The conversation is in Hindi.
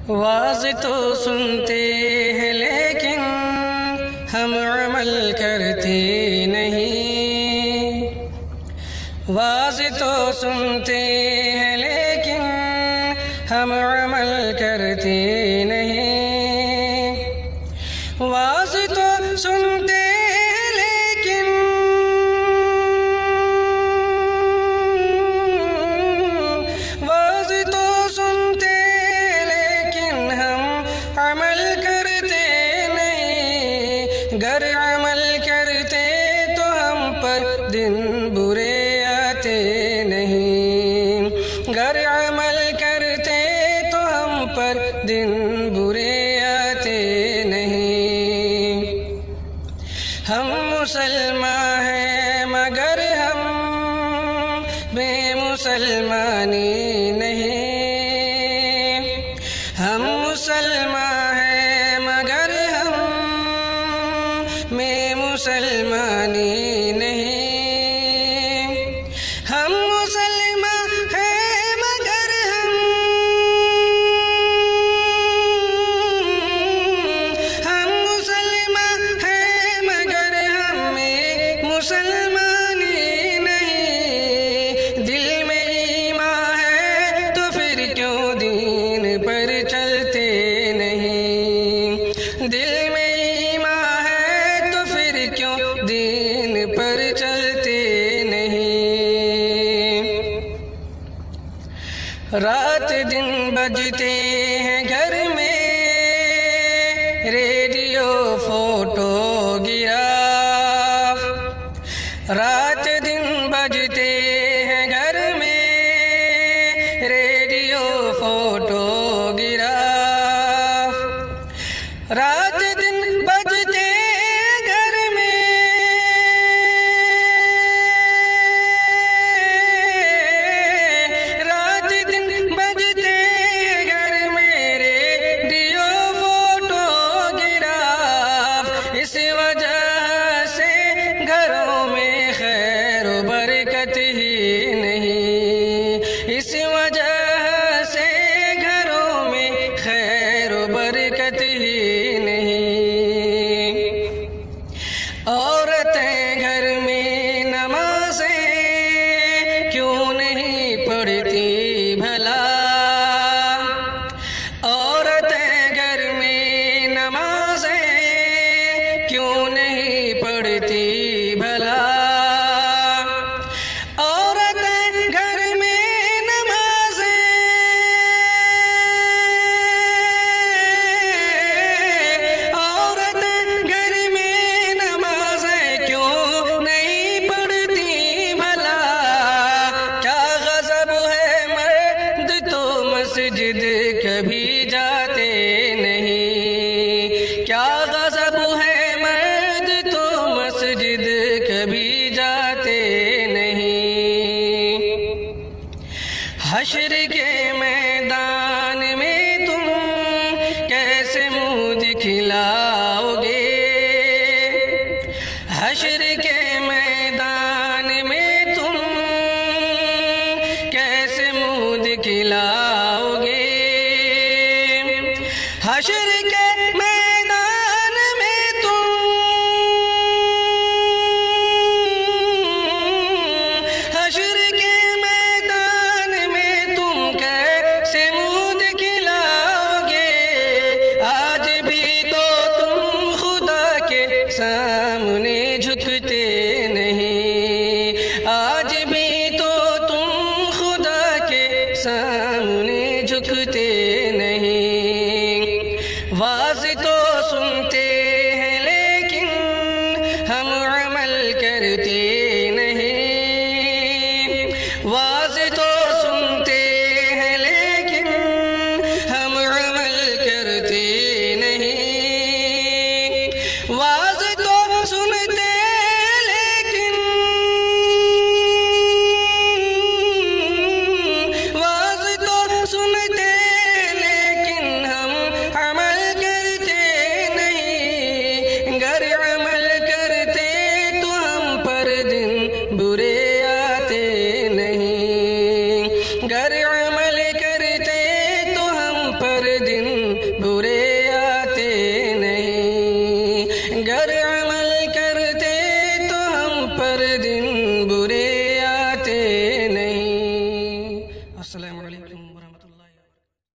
वाज़ तो सुनते हैं लेकिन हम अमल करते नहीं। वाज़ तो सुनते हैं लेकिन हम अमल करते नहीं। वाज़ तो सुनते हैं लेकिन वाज़ तो सुनते अमल करते नहीं। गर अमल करते तो हम पर दिन बुरे आते नहीं। गर अमल करते तो हम पर दिन बुरे आते नहीं। हम मुसलमान हैं मगर हम बेमुसलमानी नहीं। हम मुसलमान हैं मगर हम में मुसलमानी नहीं। हम मुसलमान हैं मगर हम मुसलमान हैं मगर हम में मुसलमानी नहीं। दिल में ईमान है तो फिर क्यों दीन पर चलते नहीं। दिल में ईमान है तो फिर क्यों दीन पर चलते नहीं। रात दिन बजते हैं घर में रेडियो फोटोग्राफ। रात दिन बजते हैं घर में रेडियो फोटोग्राफ। रात दिन बजते घर में रात दिन बजते घर में रेडियो फोटोग्राफ। इस वजह से घरों में खैर बरकत ही नहीं। इस वजह से घरों में खैर बरकत ही नहीं। औरतें घर में नमाज़ें क्यों नहीं पढ़ती भला। औरतें घर में नमाज़ें क्यों नहीं पढ़ती भला। औरतें घर में मस्जिद कभी जाते नहीं। क्या गज़ब है मर्द तो मस्जिद कभी जाते नहीं। हश्र के मैदान में तुम कैसे मुँह दिखलाओगे। हश्र के मैदान में तुम कैसे मुँह दिखलाओगे। हश्र के मैदान में तुम हश्र के मैदान में तुम कैसे मुँह दिखलाओगे। आज भी तो तुम खुदा के सामने झुकते नहीं। आज भी तो तुम खुदा के सामने झुकते नहीं। वाज़ तो सुनते हैं लेकिन हम अमल करते नहीं। वाज़ तो सुनते हैं लेकिन हम अमल करते नहीं। वाज़ तो सुनते लेकिन वाज़ तो सुनते लेकिन हम अमल करते नहीं। गर अमल करते तो हम पर दिन बुरे आते नहीं। गर